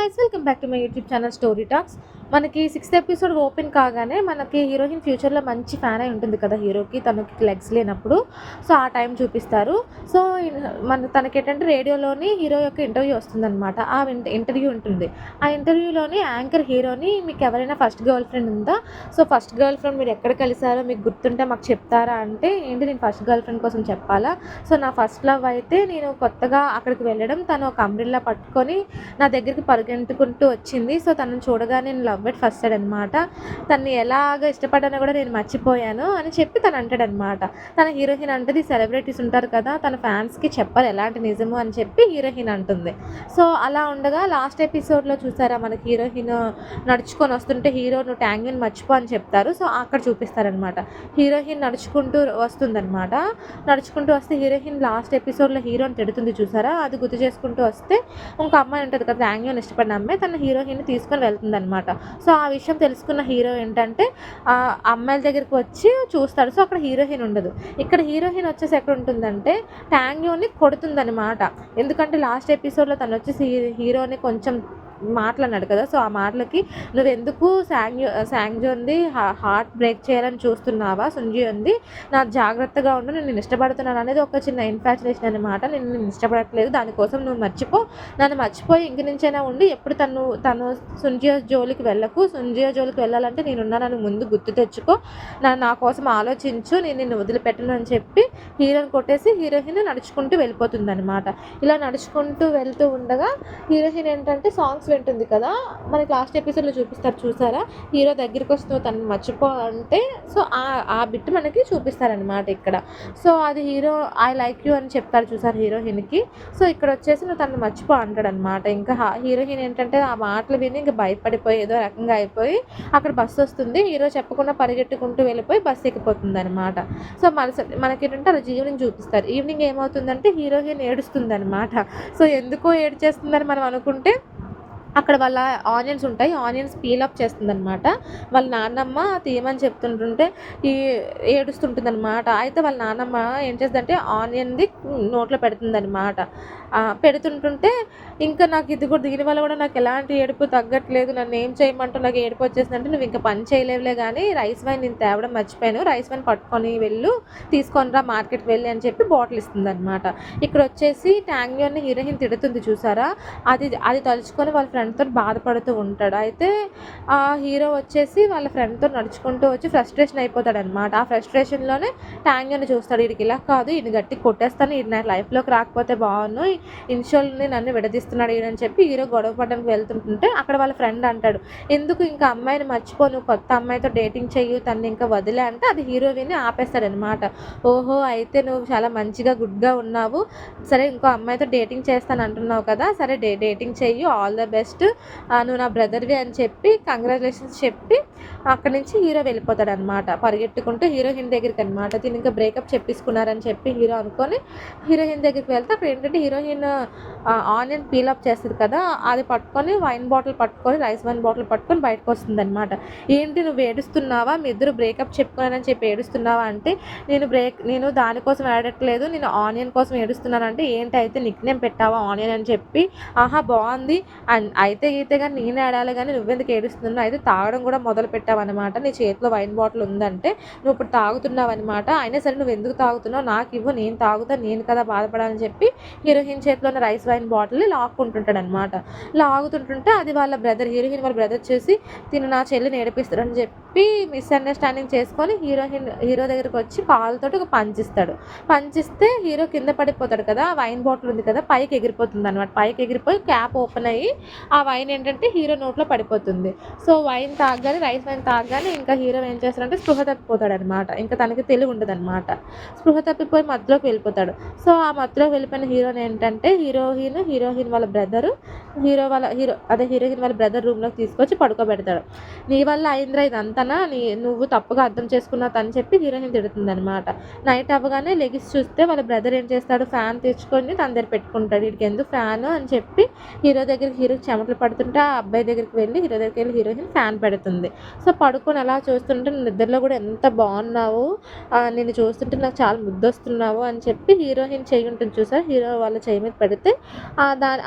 Guys, welcome back to my YouTube channel story talks. మనకి 6th episode open కాగానే మనకి heroine ఫ్యూచర్లో మంచి ఫ్యాన్ అయి ఉంటుంది కదా హీరోకి, తనకి లెగ్స్ లేనప్పుడు. సో ఆ టైం చూపిస్తారు. సో తనకి ఏంటంటే రేడియోలోని హీరో యొక్క ఇంటర్వ్యూ వస్తుందన్నమాట. ఆ ఇంటర్వ్యూ ఉంటుంది. ఆ ఇంటర్వ్యూలోని యాంకర్ హీరోని, మీకు ఎవరైనా ఫస్ట్ గర్ల్ ఫ్రెండ్ ఉందా, సో ఫస్ట్ గర్ల్ ఫ్రెండ్ మీరు ఎక్కడ కలిసారో మీకు గుర్తుంటే మాకు చెప్తారా అంటే, ఏంటి నేను ఫస్ట్ గర్ల్ ఫ్రెండ్ కోసం చెప్పాలా, సో నా ఫస్ట్ లవ్ అయితే నేను కొత్తగా అక్కడికి వెళ్ళడం, తను ఒక అంబ్రెల్లా పట్టుకొని నా దగ్గరికి పరిగెంటుకుంటూ వచ్చింది. సో తనను చూడగానే నేను లవ్ ఎట్ ఫస్ట్ సైడ్ అనమాట. తనని ఎలాగ ఇష్టపడ్డానో కూడా నేను మర్చిపోయాను అని చెప్పి తను అంటాడనమాట. తన హీరోయిన్ అంటది, సెలబ్రిటీస్ ఉంటారు కదా, తన ఫ్యాన్స్కి చెప్పాలి ఎలాంటి నిజము అని చెప్పి హీరోయిన్ అంటుంది. సో అలా ఉండగా లాస్ట్ ఎపిసోడ్లో చూసారా, మనకి హీరోయిన్ నడుచుకొని వస్తుంటే హీరో నువ్వు ట్యాంగిని మర్చిపో అని చెప్తారు. సో అక్కడ చూపిస్తారనమాట. హీరోయిన్ నడుచుకుంటూ వస్తుందన్నమాట. నడుచుకుంటూ వస్తే హీరోయిన్ లాస్ట్ ఎపిసోడ్లో హీరోని తిడుతుంది చూసారా, అది గుర్తు చేసుకుంటూ వస్తే ఇంకో అమ్మాయి ఉంటుంది కదా, ట్యాంగిని ఇష్టపడిన అమ్మాయి, తన హీరోయిన్ తీసుకొని వెళ్తుంది అనమాట. సో ఆ విషయం తెలుసుకున్న హీరో ఏంటంటే అమ్మాయిల దగ్గరికి వచ్చి చూస్తాడు. సో అక్కడ హీరోయిన్ ఉండదు. ఇక్కడ హీరోయిన్ వచ్చేసి ఎక్కడ ఉంటుందంటే ట్యాంగ్యోని కొడుతుందన్నమాట. ఎందుకంటే లాస్ట్ ఎపిసోడ్లో తను వచ్చేసి హీరోని కొంచెం మాట్లాడినాడు కదా, సో ఆ మాటలకి నువ్వెందుకు శాంగ్జోన్ది హార్ట్ బ్రేక్ చేయాలని చూస్తున్నావా, సుంజీ ఉంది, నా జాగ్రత్తగా ఉండు, నేను ఇష్టపడుతున్నాను అనేది ఒక చిన్న ఇన్ఫాచులేషన్ అనమాట. నేను ఇష్టపడట్లేదు, దానికోసం నువ్వు నన్ను మర్చిపోయి ఇంక నుంచైనా ఉండి ఎప్పుడు తను సుంజియో జోలికి వెళ్ళకు, సుంజియో జోలికి వెళ్ళాలంటే నేనున్నాను ముందు గుర్తు తెచ్చుకో, నా కోసం ఆలోచించు, నేను నిన్ను వదిలిపెట్టను అని చెప్పి హీరోని కొట్టేసి హీరోయిన్ నడుచుకుంటూ వెళ్ళిపోతుంది అనమాట. ఇలా నడుచుకుంటూ వెళ్తూ ఉండగా హీరోయిన్ ఏంటంటే సాంగ్స్ వింటుంది కదా, మనకి లాస్ట్ ఎపిసోడ్లో చూపిస్తారు చూసారా, హీరో దగ్గరికి వస్తూ తను మర్చిపో అంటే, సో ఆ బిట్ మనకి చూపిస్తారనమాట ఇక్కడ. సో అది హీరో ఐ లైక్ యూ అని చెప్తాడు చూసారు హీరోయిన్కి. సో ఇక్కడ వచ్చేసి నువ్వు తను మర్చిపో అంటాడు అనమాట. ఇంకా హీరోయిన్ ఏంటంటే ఆ మాటలు విని ఇంకా భయపడిపోయి ఏదో రకంగా అయిపోయి అక్కడ బస్సు వస్తుంది, హీరో చెప్పకుండా పరిగెట్టుకుంటూ వెళ్ళిపోయి బస్సు ఎక్కిపోతుంది అనమాట. సో మనకేంటంటే అలా ఈవినింగ్ చూపిస్తారు. ఈవినింగ్ ఏమవుతుందంటే హీరోయిన్ ఏడుస్తుంది అనమాట. సో ఎందుకో ఏడ్చేస్తుందని మనం అనుకుంటే అక్కడ వాళ్ళ ఆనియన్స్ ఉంటాయి, ఆనియన్స్ పీలప్ చేస్తుందనమాట. వాళ్ళ నాన్నమ్మ తీయమని చెప్తుంటుంటే ఏడుస్తుంటుందన్నమాట. అయితే వాళ్ళ నాన్నమ్మ ఏం చేస్తుందంటే ఆనియన్ది నోట్లో పెడుతుందనమాట. పెడుతుంటుంటే ఇంకా నాకు ఇది కూడా, దీనివల్ల కూడా నాకు ఎలాంటి ఏడుపు తగ్గట్లేదు, నన్ను ఏం చేయమంటూ నాకు ఏడుపు వచ్చేసిందంటే, నువ్వు ఇంకా పని చేయలేవులే కానీ రైస్ వైన్ నేను తేవడం మర్చిపోయాను, రైస్ వైన్ పట్టుకొని తీసుకొని రా మార్కెట్కి వెళ్ళి అని చెప్పి బాటిల్ ఇస్తుందన్నమాట. ఇక్కడ వచ్చేసి ట్యాంగ్యోని హీరోయిన్ తిడుతుంది చూసారా, అది తలుచుకొని వాళ్ళ ఫ్రెండ్తో బాధపడుతూ ఉంటాడు. అయితే ఆ హీరో వచ్చేసి వాళ్ళ ఫ్రెండ్తో నడుచుకుంటూ వచ్చి ఫ్రస్ట్రేషన్ అయిపోతాడు అనమాట. ఆ ఫ్రస్ట్రేషన్లోనే ట్యాంగ్యోని చూస్తాడు. వీడికి ఇలా కాదు, ఇది గట్టి కొట్టేస్తాను, ఇది నా లైఫ్లోకి రాకపోతే బాగున్నాను, ఇన్షోల్ని నన్ను విడదీస్తున్నాడు ఈయనని చెప్పి హీరో గొడవ పడడానికి వెళ్తుంటుంటే అక్కడ వాళ్ళ ఫ్రెండ్ అంటాడు, ఎందుకు ఇంకా అమ్మాయిని మర్చిపో, నువ్వు కొత్త అమ్మాయితో డేటింగ్ చెయ్యి, తను ఇంకా వదిలే అంటే అది హీరోయిన్ని ఆపేస్తాడనమాట. ఓహో అయితే నువ్వు చాలా మంచిగా గుడ్గా ఉన్నావు, సరే ఇంకో అమ్మాయితో డేటింగ్ చేస్తాను అంటున్నావు కదా, సరే డేటింగ్ చెయ్యి, ఆల్ ద బెస్ట్, నువ్వు నా బ్రదర్వి అని చెప్పి కంగ్రాచులేషన్స్ చెప్పి అక్కడి నుంచి హీరో వెళ్ళిపోతాడు అనమాట పరిగెట్టుకుంటూ హీరోయిన్ దగ్గరికి అనమాట. దీని ఇంకా బ్రేకప్ చెప్పిస్తున్నారని చెప్పి హీరో అనుకొని హీరోయిన్ దగ్గరికి వెళ్తే అక్కడ ఏంటంటే హీరోయిన్ ఆనియన్ పీలప్ చేస్తుంది కదా, అది పట్టుకొని వైన్ బాటిల్ పట్టుకొని రైస్ వైన్ బాటిల్ పట్టుకొని బయటకు వస్తుంది అనమాట. ఏంటి నువ్వు ఏడుస్తున్నావా, మీ ఇద్దరు బ్రేకప్ చెప్పుకున్నారని చెప్పి ఏడుస్తున్నావా అంటే, నేను దానికోసం ఏడట్లేదు, నేను ఆనియన్ కోసం ఏడుస్తున్నాను అంటే, ఏంటి అయితే నిక్ నేమ్ పెట్టావా ఆనియన్ అని చెప్పి, ఆహా బాగుంది అయితే కానీ నేను ఏడాలి కానీ నువ్వెందుకు ఏడుస్తున్నావు, అయితే తాగడం కూడా మొదలు పెట్టావన్నమాట, నీ చేతిలో వైన్ బాటిల్ ఉందంటే నువ్వు ఇప్పుడు తాగుతున్నావు అనమాట, అయినా సరే నువ్వు ఎందుకు తాగుతున్నావు నాకు ఇవ్వు, నేను తాగుతా, నేను కదా బాధపడాలని చెప్పి హీరోయిన్ చేతిలో ఉన్న రైస్ వైన్ బాటిల్ని లాక్కుంటుంటాడు అనమాట. లాగుతుంటుంటే అది వాళ్ళ బ్రదర్, హీరోయిన్ వాళ్ళ బ్రదర్ చేసి తిను నా చెల్లిని ఏడిపిస్తాడని చెప్పి మిస్అండర్స్టాండింగ్ చేసుకొని హీరో దగ్గరికి వచ్చి కాలుతోటి ఒక పంచిస్తే హీరో కింద పడిపోతాడు కదా, వైన్ బాటిల్ ఉంది కదా పైకి ఎగిరిపోతుంది అనమాట. పైకి ఎగిరిపోయి క్యాప్ ఓపెన్ అయ్యి ఆ వైన్ ఏంటంటే హీరో నోట్లో పడిపోతుంది. సో వైన్ తాగగానే, రైస్ వైన్ తాగగానే ఇంకా హీరో ఏం చేస్తాడంటే స్పృహ తప్పిపోతాడు అనమాట. ఇంకా తనకి తెలివి ఉండదు అనమాట, స్పృహ తప్పిపోయి మధ్యలోకి వెళ్ళిపోతాడు. సో ఆ మధ్యలోకి వెళ్ళిపోయిన హీరోని ఏంటంటే హీరోయిన్ వాళ్ళ బ్రదరు హీరోయిన్ వాళ్ళ బ్రదర్ రూమ్లోకి తీసుకొచ్చి పడుకోబెడతాడు. నీ వల్ల అయిందిరా ఇదంతా తన నువ్వు తప్పుగా అర్థం చేసుకున్నావు అని చెప్పి హీరోయిన్ తిడుతుందనమాట. నైట్ అవ్వగానే లెగిసి చూస్తే వాళ్ళ బ్రదర్ ఏం చేస్తాడు, ఫ్యాన్ తెచ్చుకొని తన దగ్గర పెట్టుకుంటాడు. వీడికి ఎందుకు ఫ్యాను అని చెప్పి హీరోకి చెమటలు పడుతుంటే ఆ అబ్బాయి దగ్గరికి వెళ్ళి హీరోయిన్ ఫ్యాన్ పెడుతుంది. సో పడుకొని అలా చూస్తుంటే నిద్రలో కూడా ఎంత బాగున్నావు, నేను చూస్తుంటే నాకు చాలా ముద్దొస్తున్నావు అని చెప్పి హీరోయిన్ చెయ్యి ఉంటుంది చూసారు, హీరో వాళ్ళ చెయ్యి మీద పెడితే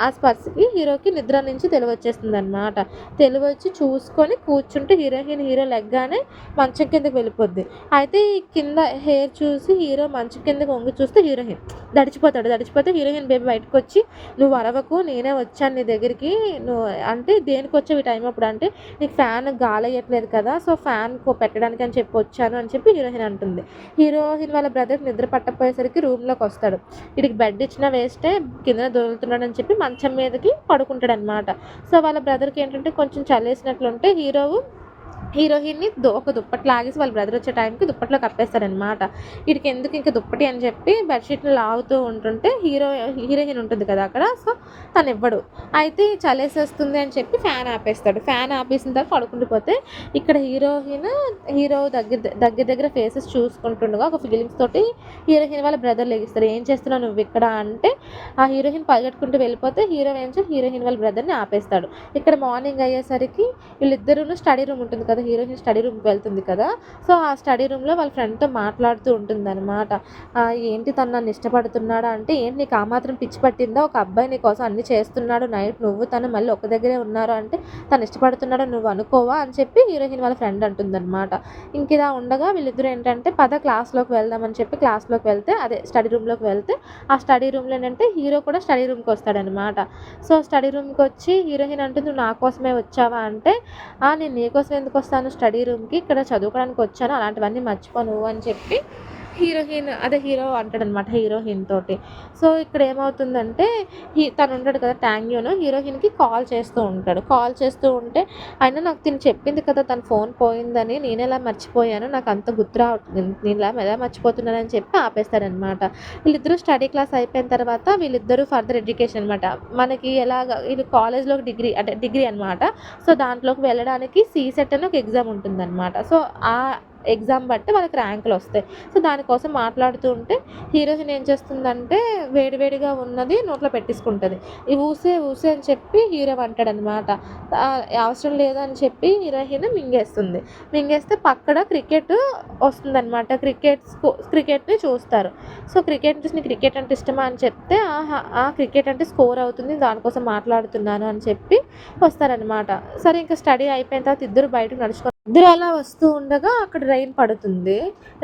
ఆ స్పర్శకి హీరోకి నిద్ర నుంచి తెలివచ్చేస్తుంది అనమాట. తెలివచ్చి చూసుకొని కూర్చుంటే హీరో లెగ్గానే మంచం కిందకి వెళ్ళిపోద్ది. అయితే ఈ కింద హెయిర్ చూసి హీరో మంచం కిందకి వంగి చూస్తే హీరోయిన్ దడిచిపోతే హీరోయిన్ బేబీ బయటకు వచ్చి, నువ్వు అరవకు, నేనే వచ్చాను నీ దగ్గరికి, నువ్వు అంటే దేనికి వచ్చావు ఈ టైం అప్పుడు అంటే, నీకు ఫ్యాన్ గాలి వేయట్లేదు కదా, సో ఫ్యాన్ పెట్టడానికి అని చెప్పి వచ్చాను అని చెప్పి హీరోయిన్ అంటుంది. హీరోయిన్ వాళ్ళ బ్రదర్కి నిద్ర పట్టపోయేసరికి రూమ్లోకి వస్తాడు. వీడికి బెడ్ ఇచ్చినా వేస్టే, కింద దొరుకుతున్నాడు అని చెప్పి మంచం మీదకి పడుకుంటాడు అనమాట. సో వాళ్ళ బ్రదర్కి ఏంటంటే కొంచెం చల్లేసినట్లుంటే హీరోయిన్ని ఒక దుప్పటి లాగేసి వాళ్ళ బ్రదర్ వచ్చే టైంకి దుప్పట్లో కప్పేస్తారనమాట. వీడికి ఎందుకు ఇంకా దుప్పటి అని చెప్పి బెడ్షీట్ని లాగుతూ ఉంటుంటే హీరోయిన్ ఉంటుంది కదా అక్కడ, సో తను ఇవ్వడు. అయితే చలేసేస్తుంది అని చెప్పి ఫ్యాన్ ఆపేస్తాడు. ఫ్యాన్ ఆపేసిన తర్వాత పడుకుండిపోతే ఇక్కడ హీరో దగ్గర ఫేసెస్ చూసుకుంటుండగా ఒక ఫీలింగ్స్ తోటి హీరోయిన్ వాళ్ళ బ్రదర్ లెగిస్తారు. ఏం చేస్తున్నావు నువ్వు ఇక్కడ అంటే, ఆ హీరోయిన్ పరిగెట్టుకుంటూ వెళ్ళిపోతే హీరోయిన్ వాళ్ళ బ్రదర్ని ఆపేస్తాడు. ఇక్కడ మార్నింగ్ అయ్యేసరికి వీళ్ళిద్దరూ స్టడీ రూమ్ ఉంటుంది కదా, హీరోయిన్ స్టడీ రూమ్కి వెళ్తుంది కదా, సో ఆ స్టడీ రూమ్లో వాళ్ళ ఫ్రెండ్తో మాట్లాడుతూ ఉంటుంది అనమాట. ఏంటి తను నన్ను ఇష్టపడుతున్నాడా అంటే, ఏంటి నీకు ఆ మాత్రం పిచ్చి పట్టిందా, ఒక అబ్బాయి నీ కోసం అన్ని చేస్తున్నాడు, నైట్ నువ్వు తను మళ్ళీ ఒక దగ్గరే ఉన్నారు అంటే తను ఇష్టపడుతున్నాడు నువ్వు అనుకోవా అని చెప్పి హీరోయిన్ వాళ్ళ ఫ్రెండ్ అంటుందన్నమాట. ఇంక ఇలా ఉండగా వీళ్ళిద్దరూ ఏంటంటే క్లాస్లోకి వెళ్దామని చెప్పి క్లాస్లోకి వెళ్తే, అదే స్టడీ రూమ్లోకి వెళ్తే, ఆ స్టడీ రూమ్లో ఏంటంటే హీరో కూడా స్టడీ రూమ్కి వస్తాడనమాట. సో స్టడీ రూమ్కి వచ్చి హీరోయిన్ అంటే, నువ్వు నా కోసమే వచ్చావా అంటే, నేను నీ కోసం ఎందుకు వస్తాను స్టడీ రూమ్కి, ఇక్కడ చదువుకోవడానికి వచ్చాను, అలాంటివన్నీ మర్చిపోను అని చెప్పి హీరో అంటాడనమాట హీరోయిన్ తోటి. సో ఇక్కడ ఏమవుతుందంటే తను ఉంటాడు కదా ట్యాంగ్యూను, హీరోయిన్కి కాల్ చేస్తూ ఉంటే అయినా నాకు తిని చెప్పింది కదా తన ఫోన్ పోయిందని, నేను ఎలా మర్చిపోయాను, నాకు అంత గుర్తు రావట్లేదు, నేను ఎలా మర్చిపోతున్నానని చెప్పి ఆపేస్తాడనమాట. వీళ్ళిద్దరూ స్టడీ క్లాస్ అయిపోయిన తర్వాత వీళ్ళిద్దరూ ఫర్దర్ ఎడ్యుకేషన్ అనమాట. మనకి ఇది కాలేజ్లో డిగ్రీ అనమాట. సో దాంట్లోకి వెళ్ళడానికి సీసెట్ అని ఒక ఎగ్జామ్ ఉంటుందన్నమాట. సో ఆ ఎగ్జామ్ బట్టి వాళ్ళకి ర్యాంకులు వస్తాయి. సో దానికోసం మాట్లాడుతూ ఉంటే హీరోయిన్ ఏం చేస్తుందంటే వేడివేడిగా ఉన్నది నోట్లో పెట్టేసుకుంటుంది. ఈ ఊసే అని చెప్పి హీరో అంటాడనమాట. అవసరం లేదని చెప్పి హీరోయిన్ మింగేస్తే పక్కన క్రికెట్ వస్తుందన్నమాట. క్రికెట్ని చూస్తారు. సో క్రికెట్ అంటే ఇష్టమా అని చెప్తే, ఆ క్రికెట్ అంటే స్కోర్ అవుతుంది, దానికోసం మాట్లాడుతున్నాను అని చెప్పి వస్తారనమాట. సరే ఇంకా స్టడీ అయిపోయిన తర్వాత ఇద్దరు బయటకు ఇద్దరు అలా వస్తూ ఉండగా అక్కడ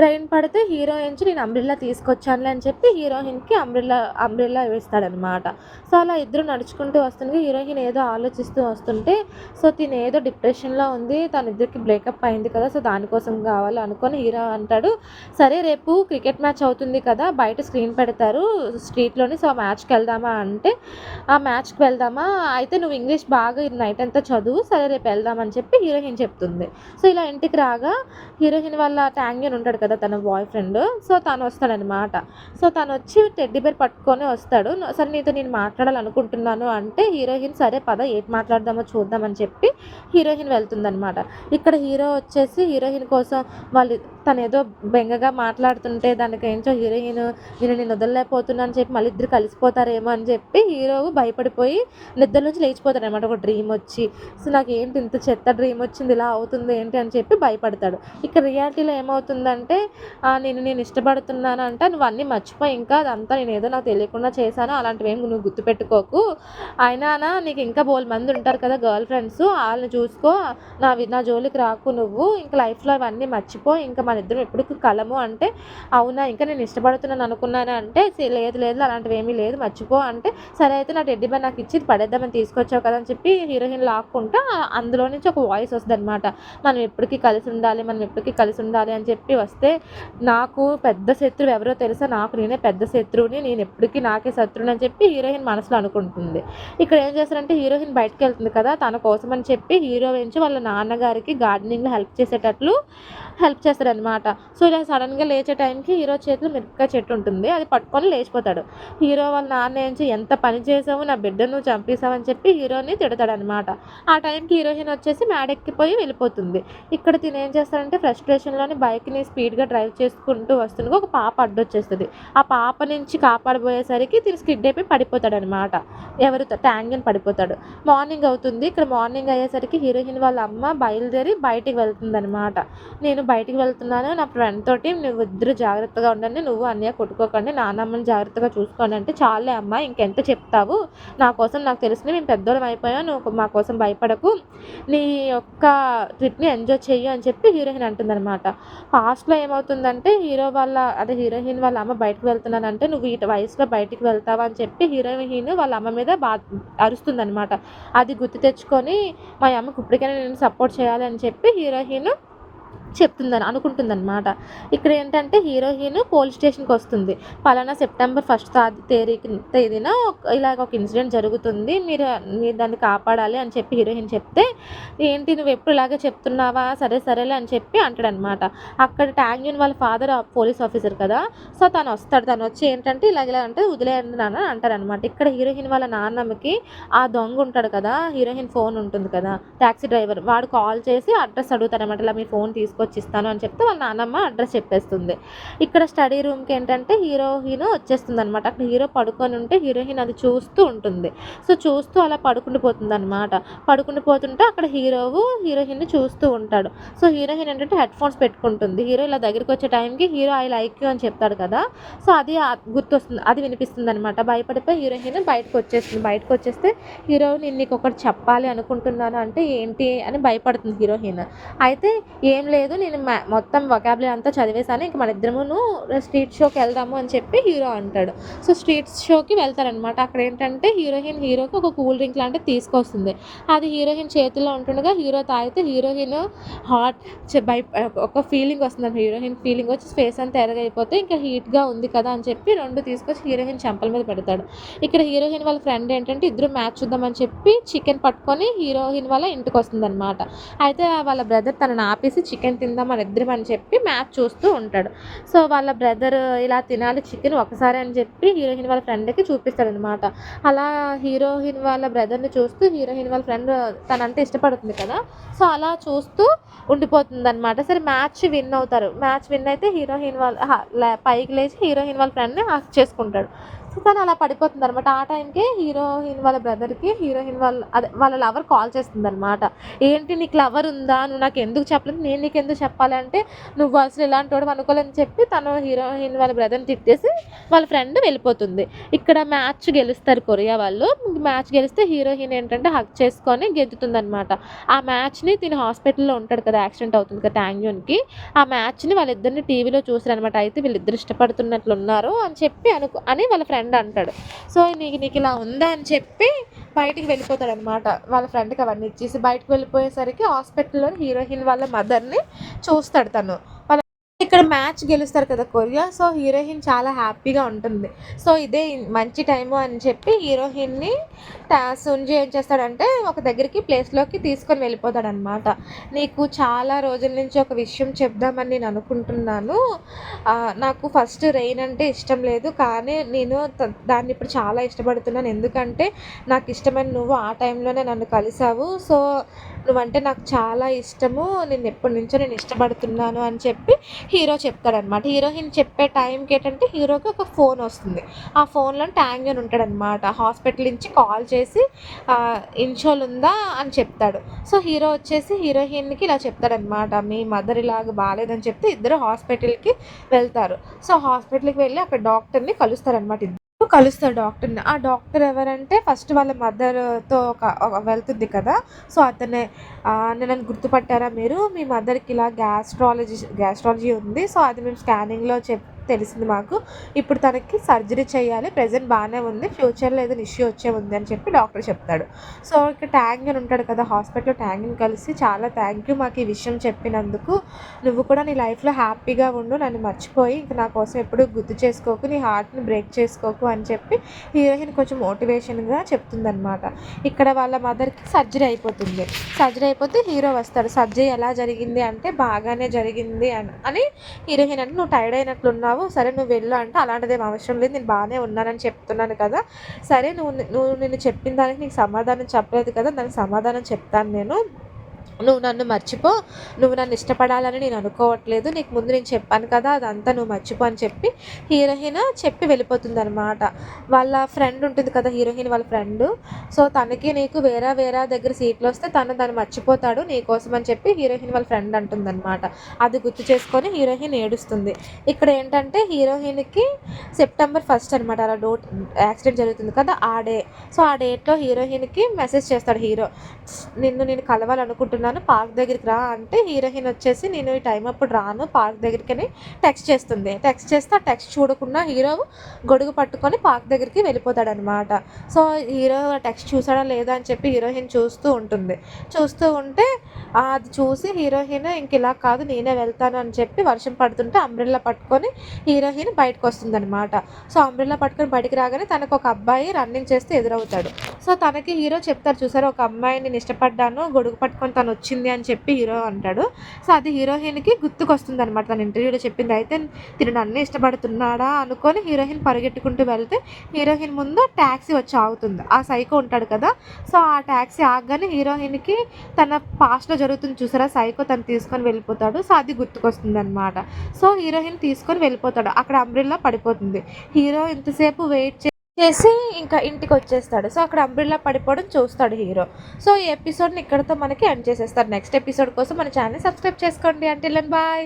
రైన్ పడితే హీరో నుంచి నేను అంబ్రెల్లా తీసుకొచ్చానులే అని చెప్పి హీరోయిన్కి అంబ్రెల్లా వేస్తాడనమాట. సో అలా ఇద్దరు నడుచుకుంటూ వస్తుంటే హీరోయిన్ ఏదో ఆలోచిస్తూ వస్తుంటే, సో తిను ఏదో డిప్రెషన్లో ఉంది, తన ఇద్దరికి బ్రేకప్ అయింది కదా, సో దానికోసం కావాలి అనుకొని హీరో అంటాడు, సరే రేపు క్రికెట్ మ్యాచ్ అవుతుంది కదా, బయట స్క్రీన్ పెడతారు స్ట్రీట్లోని, సో ఆ మ్యాచ్కి వెళ్దామా అంటే, ఆ మ్యాచ్కి వెళ్దామా అయితే నువ్వు ఇంగ్లీష్ బాగా నైట్ అంతా చదువు, సరే రేపు వెళ్దామని చెప్పి హీరోయిన్ చెప్తుంది. సో ఇలా ఇంటికి రాగా హీరోయిన్ వాళ్ళ ట్యాంగ్యూన్ ఉంటాడు కదా తన బాయ్ ఫ్రెండ్, సో తను వస్తాడనమాట. సో తను వచ్చి టెడ్డీ బేర్ పట్టుకొని వస్తాడు. సరే నీతో నేను మాట్లాడాలనుకుంటున్నాను అంటే హీరోయిన్ సరే పద ఏంటి మాట్లాడదామో చూద్దామని చెప్పి హీరోయిన్ వెళ్తుందనమాట. ఇక్కడ హీరో వచ్చేసి హీరోయిన్ కోసం తను ఏదో బెంగగా మాట్లాడుతుంటే దానికి ఏంచో హీరోయిన్ నేను వదలలేకపోతున్నా అని చెప్పి మళ్ళీ ఇద్దరు కలిసిపోతారేమో అని చెప్పి హీరో భయపడిపోయి నిద్ర నుంచి లేచిపోతాడు అనమాట. ఒక డ్రీమ్ వచ్చి, సో నాకు ఏంటి ఇంత చెత్త డ్రీమ్ వచ్చింది, ఇలా అవుతుంది ఏంటి అని చెప్పి భయపడతాడు. ఇక్కడ రియాలిటీలో ఏమవుతుందంటే, నేను ఇష్టపడుతున్నాను అంటే నువ్వు అన్నీ మర్చిపోయి, ఇంకా అదంతా నేను ఏదో నాకు తెలియకుండా చేశాను, అలాంటివి ఏమి నువ్వు గుర్తుపెట్టుకోకు, అయినా నీకు ఇంకా బోల్ మంది ఉంటారు కదా గర్ల్ ఫ్రెండ్స్, వాళ్ళని చూసుకో, నా జోలికి రాకు, నువ్వు ఇంకా లైఫ్లో అవన్నీ మర్చిపో, ఇంకా మన ఇద్దరం ఎప్పటికీ కలము అంటే, అవునా ఇంకా నేను ఇష్టపడుతున్నాను అనుకున్నాను అంటే, లేదు అలాంటివి ఏమీ లేదు మర్చిపో అంటే, సరే అయితే నా టెడ్డీ బేర్ నాకు ఇచ్చి పడేద్దామని తీసుకొచ్చావు కదా అని చెప్పి హీరోయిన్ లాక్కుంటా అందులో నుంచి ఒక వాయిస్ వస్తుంది అనమాట, మనం ఎప్పటికీ కలిసి ఉండాలి అని చెప్పి వస్తే, నాకు పెద్ద శత్రువు ఎవరో తెలుసా, నాకు నేనే పెద్ద శత్రువుని, నేను ఎప్పటికీ నాకే శత్రువుని అని చెప్పి హీరోయిన్ మనసులో అనుకుంటుంది. ఇక్కడ ఏం చేస్తారంటే హీరోయిన్ బయటకు వెళ్తుంది కదా, తన కోసం అని చెప్పి హీరో నుంచి వాళ్ళ నాన్నగారికి గార్డెనింగ్లో హెల్ప్ చేసేటట్లు హెల్ప్ చేస్తారనమాట. అనమాట. సో ఇలా సడన్గా లేచే టైంకి హీరో చేతిలో మిరపకాయ చెట్టు ఉంటుంది, అది పట్టుకొని లేచిపోతాడు. హీరో వాళ్ళ నాన్న ఏంచి ఎంత పని చేసావు, నా బిడ్డను నువ్వు చంపేసావు అని చెప్పి హీరోని తిడతాడనమాట. ఆ టైంకి హీరోయిన్ వచ్చేసి మేడెక్కిపోయి వెళ్ళిపోతుంది. ఇక్కడ తిను ఏం చేస్తాడంటే ఫ్రస్ట్రేషన్లోని బైక్ని స్పీడ్గా డ్రైవ్ చేసుకుంటూ వస్తుండగా ఒక పాప అడ్డొచ్చేస్తుంది. ఆ పాప నుంచి కాపాడబోయేసరికి తిను స్కిడ్ అయిపోయి పడిపోతాడనమాట. ఎవరు ట్యాంగిన్ పడిపోతాడు. మార్నింగ్ అవుతుంది. ఇక్కడ మార్నింగ్ అయ్యేసరికి హీరోయిన్ వాళ్ళ అమ్మ బయలుదేరి బయటికి వెళ్తుందనమాట. నేను బయటికి వెళ్తున్నాను, నా ఫ్రెండ్ తోటి నువ్వు ఇద్దరు జాగ్రత్తగా ఉండండి, నువ్వు అన్నయ్య కొట్టుకోకండి, నాన్నమ్మని జాగ్రత్తగా చూసుకోండి అంటే, చాలే అమ్మ ఇంకెంత చెప్తావు, నా కోసం నాకు తెలిసింది, మేము పెద్దోళ్ళం అయిపోయాం, నువ్వు మా కోసం భయపడకు, నీ యొక్క ట్రిప్ని ఎంజాయ్ చెయ్యి అని చెప్పి హీరోయిన్ అంటుందన్నమాట. ఫాస్ట్లో ఏమవుతుందంటే హీరోయిన్ వాళ్ళ అమ్మ బయటకు వెళ్తున్నానంటే, నువ్వు ఈ వయసులో బయటికి వెళ్తావా అని చెప్పి హీరోయిన్ వాళ్ళ అమ్మ మీద అరుస్తుందన్నమాట. అది గుర్తు తెచ్చుకొని మా అమ్మకి ఇప్పటికైనా నేను సపోర్ట్ చేయాలి అని చెప్పి హీరోయిన్ అనుకుంటుందన్నమాట. ఇక్కడ ఏంటంటే హీరోయిన్ పోలీస్ స్టేషన్కి వస్తుంది. పలానా సెప్టెంబర్ 1 తేదీన ఇలాగ ఒక ఇన్సిడెంట్ జరుగుతుంది, మీరు దాన్ని కాపాడాలి అని చెప్పి హీరోయిన్ చెప్తే, ఏంటి నువ్వు ఎప్పుడు ఇలాగే చెప్తున్నావా, సరేలే అని చెప్పి అంటాడనమాట. అక్కడ ట్యాంగ్యూన్ వాళ్ళ ఫాదర్ పోలీస్ ఆఫీసర్ కదా, సో తను వస్తాడు. తను వచ్చి ఏంటంటే ఇలా అంటే వదిలేయండి నాన్న అంటారనమాట. ఇక్కడ హీరోయిన్ వాళ్ళ నాన్నమ్మకి ఆ దొంగ ఉంటాడు కదా, హీరోయిన్ ఫోన్ ఉంటుంది కదా, ట్యాక్సీ డ్రైవర్, వాడు కాల్ చేసి అడ్రస్ అడుగుతారనమాట. ఇలా మీ ఫోన్ తీసుకొచ్చి ఇస్తాను అని చెప్తే వాళ్ళ నాన్నమ్మ అడ్రస్ చెప్పేస్తుంది. ఇక్కడ స్టడీ రూమ్కి ఏంటంటే హీరోయిన్ వచ్చేస్తుంది అనమాట. అక్కడ హీరో పడుకొని ఉంటే హీరోయిన్ అది చూస్తూ ఉంటుంది. సో చూస్తూ అలా పడుకుండిపోతుంది అనమాట. పడుకుండిపోతుంటే అక్కడ హీరోయిన్ని చూస్తూ ఉంటాడు. సో హీరోయిన్ ఏంటంటే హెడ్ ఫోన్స్ పెట్టుకుంటుంది. హీరో ఇలా దగ్గరికి వచ్చే టైంకి హీరో ఐ లైక్ యూ అని చెప్తాడు కదా, సో అది గుర్తొస్తుంది, అది వినిపిస్తుంది అనమాట. భయపడిపోయి హీరోయిన్ బయటకు వచ్చేస్తే హీరో నేను నీకు ఒకటి చెప్పాలి అనుకుంటున్నాను అంటే ఏంటి అని భయపడుతుంది హీరోయిన్. అయితే ఏం లేదు, నేను మొత్తం వొకాబులరీ అంతా చదివేశాను, ఇంక మన ఇద్దరమును స్ట్రీట్ షోకి వెళ్దాము అని చెప్పి హీరో అంటాడు. సో స్ట్రీట్ షోకి వెళ్తారనమాట. అక్కడ ఏంటంటే హీరోకి ఒక కూల్ డ్రింక్ లాంటిది తీసుకొస్తుంది. అది హీరోయిన్ చేతిలో ఉంటుండగా హీరో తాగితే హీరోయిన్ ఒక ఫీలింగ్ వస్తుంది. హీరోయిన్ ఫీలింగ్ వచ్చి ఫేస్ అంతా ఎరగైపోతే ఇంకా హీట్గా ఉంది కదా అని చెప్పి 2 తీసుకొచ్చి హీరోయిన్ చెంపల మీద పెడతాడు. ఇక్కడ హీరోయిన్ వాళ్ళ ఫ్రెండ్ ఏంటంటే ఇద్దరు మ్యాచ్ చూద్దామని చెప్పి చికెన్ పట్టుకొని హీరోయిన్ వాళ్ళ ఇంటికి వస్తుంది అనమాట. అయితే వాళ్ళ బ్రదర్ తనని ఆపేసి చికెన్ తిందాం మన ఇద్దరం అని చెప్పి మ్యాచ్ చూస్తూ ఉంటాడు. సో వాళ్ళ బ్రదర్ ఇలా తినాలి చికెన్ ఒకసారి అని చెప్పి హీరోయిన్ వాళ్ళ ఫ్రెండ్కి చూపిస్తాడనమాట. అలా హీరోయిన్ వాళ్ళ బ్రదర్ని చూస్తూ హీరోయిన్ వాళ్ళ ఫ్రెండ్ తనంటే ఇష్టపడుతుంది కదా, సో అలా చూస్తూ ఉండిపోతుంది అనమాట. సరే మ్యాచ్ విన్ అయితే హీరోయిన్ పైకి లేచి హీరోయిన్ వాళ్ళ ఫ్రెండ్ని హక్ చేసుకుంటాడు. సో తను అలా పడిపోతుంది అనమాట. ఆ టైంకే హీరోయిన్ వాళ్ళ బ్రదర్కి హీరోయిన్ వాళ్ళ లవర్ కాల్ చేస్తుంది అనమాట. ఏంటి నీకు లవర్ ఉందా, నువ్వు నాకు ఎందుకు చెప్పలేదు, నేను నీకు ఎందుకు చెప్పాలంటే నువ్వు అసలు ఇలాంటి వాడు అనుకోలేని చెప్పి తను హీరోయిన్ వాళ్ళ బ్రదర్ని తిట్టేసి వాళ్ళ ఫ్రెండ్ వెళ్ళిపోతుంది. ఇక్కడ మ్యాచ్ గెలుస్తారు కొరియా వాళ్ళు. మ్యాచ్ గెలిస్తే హీరోయిన్ ఏంటంటే హక్ చేసుకొని గెంతుతుంది అనమాట. ఆ మ్యాచ్ని తిని హాస్పిటల్లో ఉంటాడు కదా, యాక్సిడెంట్ అవుతుంది కదా ట్యాంగ్యూన్కి, ఆ మ్యాచ్ని వాళ్ళిద్దరిని టీవీలో చూసారు అనమాట. అయితే వీళ్ళిద్దరు ఇష్టపడుతున్నట్లు ఉన్నారు అని చెప్పి అని వాళ్ళ ఫ్రెండ్ అంటాడు. సో నీకు ఇలా ఉందా అని చెప్పి బయటికి వెళ్ళిపోతాడు అనమాట. వాళ్ళ ఫ్రెండ్కి అవన్నీ ఇచ్చేసి బయటకు వెళ్ళిపోయేసరికి హాస్పిటల్లో హీరోయిన్ వాళ్ళ మదర్ని చూస్తాడు తను. ఇక్కడ మ్యాచ్ గెలుస్తారు కదా కొరియా, సో హీరోయిన్ చాలా హ్యాపీగా ఉంటుంది. సో ఇదే మంచి టైము అని చెప్పి హీరోయిన్ని సుంజీ ఏం చేస్తాడంటే ఒక దగ్గరికి ప్లేస్లోకి తీసుకొని వెళ్ళిపోతాడనమాట. నీకు చాలా రోజుల నుంచి ఒక విషయం చెప్దామని నేను అనుకుంటున్నాను. నాకు ఫస్ట్ రెయిన్ అంటే ఇష్టం లేదు, కానీ నేను దాన్ని ఇప్పుడు చాలా ఇష్టపడుతున్నాను. ఎందుకంటే నాకు ఇష్టమైన నువ్వు ఆ టైంలోనే నన్ను కలిసావు. సో నువ్వంటే నాకు చాలా ఇష్టము, నేను ఎప్పటి నుంచో నేను ఇష్టపడుతున్నాను అని చెప్పి హీరో చెప్తాడనమాట. హీరోయిన్ చెప్పే టైంకి ఏంటంటే హీరోకి ఒక ఫోన్ వస్తుంది. ఆ ఫోన్లో ట్యాంగ్యూన్ ఉంటాడనమాట. హాస్పిటల్ నుంచి కాల్ చేసి ఇన్షోల్ ఉందా అని చెప్తాడు. సో హీరో వచ్చేసి హీరోయిన్కి ఇలా చెప్తాడనమాట, మీ మదర్ ఇలాగ బాగాలేదని చెప్తే ఇద్దరు హాస్పిటల్కి వెళ్తారు. సో హాస్పిటల్కి వెళ్ళి అక్కడ డాక్టర్ని కలుస్తారనమాట. కలుస్తాడు డాక్టర్ని. ఆ డాక్టర్ ఎవరంటే ఫస్ట్ వాళ్ళ మదర్తో వెళ్తుంది కదా, సో అతనే నన్ను గుర్తుపట్టారా మీరు, మీ మదర్కి ఇలా గ్యాస్ట్రాలజీ ఉంది, సో అది మేము స్కానింగ్లో తెలిసింది మాకు. ఇప్పుడు తనకి సర్జరీ చేయాలి, ప్రెజెంట్ బాగానే ఉంది, ఫ్యూచర్లో ఏదైనా ఇష్యూ వచ్చే ఉంది అని చెప్పి డాక్టర్ చెప్తాడు. సో ఇక్కడ ట్యాంగ్ అని ఉంటాడు కదా హాస్పిటల్లో, ట్యాంగ్ని కలిసి చాలా థ్యాంక్ యూ మాకు ఈ విషయం చెప్పినందుకు, నువ్వు కూడా నీ లైఫ్లో హ్యాపీగా ఉండు, నన్ను మర్చిపోయి ఇంక నా కోసం ఎప్పుడు గుర్తు చేసుకోకు, నీ హార్ట్ని బ్రేక్ చేసుకోకు అని చెప్పి హీరోయిన్ కొంచెం మోటివేషన్గా చెప్తుందనమాట. ఇక్కడ వాళ్ళ మదర్కి సర్జరీ అయిపోతుంది. సర్జరీ అయిపోతే హీరో వస్తాడు. సర్జరీ ఎలా జరిగింది అంటే బాగానే జరిగింది అని హీరోయిన్ అంటే, నువ్వు టైర్డ్ అయినట్లున్నావు, సరే నువ్వు వెళ్ళు అంటే, అలాంటిదేం అవసరం లేదు, నేను బాగానే ఉన్నానని చెప్తున్నాను కదా, సరే నేను చెప్పిన దానికి నీకు సమాధానం చెప్పలేదు కదా, దానికి సమాధానం చెప్తాను నేను, నువ్వు నన్ను మర్చిపో, నువ్వు నన్ను ఇష్టపడాలని నేను అనుకోవట్లేదు, నీకు ముందు నేను చెప్పాను కదా అదంతా నువ్వు మర్చిపో అని చెప్పి హీరోయిన్ చెప్పి వెళ్ళిపోతుంది అనమాట. వాళ్ళ ఫ్రెండ్ ఉంటుంది కదా హీరోయిన్ వాళ్ళ ఫ్రెండ్, సో తనకి నీకు వేరే దగ్గర సీట్లు వస్తే దాన్ని మర్చిపోతాడు నీకోసం అని చెప్పి హీరోయిన్ వాళ్ళ ఫ్రెండ్ అంటుందన్నమాట. అది గుర్తు చేసుకొని హీరోయిన్ ఏడుస్తుంది. ఇక్కడ ఏంటంటే హీరోయిన్కి సెప్టెంబర్ 1 అనమాట, అలా యాక్సిడెంట్ జరుగుతుంది కదా ఆ డే. సో ఆ డేట్లో హీరోయిన్కి మెసేజ్ చేస్తాడు హీరో, నేను కలవాలనుకుంటున్నాను, పార్క్ దగ్గరికి రా అంటే, హీరోయిన్ వచ్చేసి నేను ఈ టైం అప్పుడు రాను పార్క్ దగ్గరికి అని టెక్స్ట్ చేస్తుంది. టెక్స్ట్ చేస్తే ఆ టెక్స్ట్ చూడకుండా హీరో గొడుగు పట్టుకొని పార్క్ దగ్గరికి వెళ్ళిపోతాడనమాట. సో హీరో టెక్స్ట్ చూసాడా లేదా అని చెప్పి హీరోయిన్ చూస్తూ ఉంటే అది చూసి హీరోయిన్ ఇంక ఇలా కాదు నేనే వెళ్తాను అని చెప్పి వర్షం పడుతుంటే అంబ్రెల్లా పట్టుకొని హీరోయిన్ బయటకు వస్తుందనమాట. సో అంబ్రెల్లా పట్టుకొని బయటికి రాగానే తనకు ఒక అబ్బాయి రన్నింగ్ చేస్తే ఎదురవుతాడు. సో తనకి హీరో చెప్తారు, చూసారు ఒక అమ్మాయి నేను ఇష్టపడ్డాను, గొడుగు పట్టుకొని తను వచ్చింది అని చెప్పి హీరో అంటాడు. సో అది హీరోయిన్కి గుర్తుకొస్తుంది అనమాట, తన ఇంటర్వ్యూలో చెప్పింది. అయితే తిను నన్ను ఇష్టపడుతున్నాడా అనుకొని హీరోయిన్ పరిగెట్టుకుంటూ వెళ్తే హీరోయిన్ ముందు ట్యాక్సీ వచ్చి ఆగుతుంది. ఆ సైకో ఉంటాడు కదా, సో ఆ ట్యాక్సీ ఆగగానే హీరోయిన్కి తన పాస్ట్లో జరుగుతుంది చూసారా సైకో, తను తీసుకొని వెళ్ళిపోతాడు. సో అది గుర్తుకొస్తుంది అనమాట. సో హీరోయిన్ తీసుకొని వెళ్ళిపోతాడు, అక్కడ అంబ్రెల్లా పడిపోతుంది. హీరో ఇంతసేపు వెయిట్ చేసి ఇంకా ఇంటికి వచ్చేస్తాడు. సో అక్కడ అంబ్రెల్లా పడిపోవడం చూస్తాడు హీరో. సో ఈ ఎపిసోడ్ని ఇక్కడితో మనకి ఎండ్ చేసేస్తారు. నెక్స్ట్ ఎపిసోడ్ కోసం మన ఛానల్ సబ్స్క్రైబ్ చేసుకోండి. Until then bye.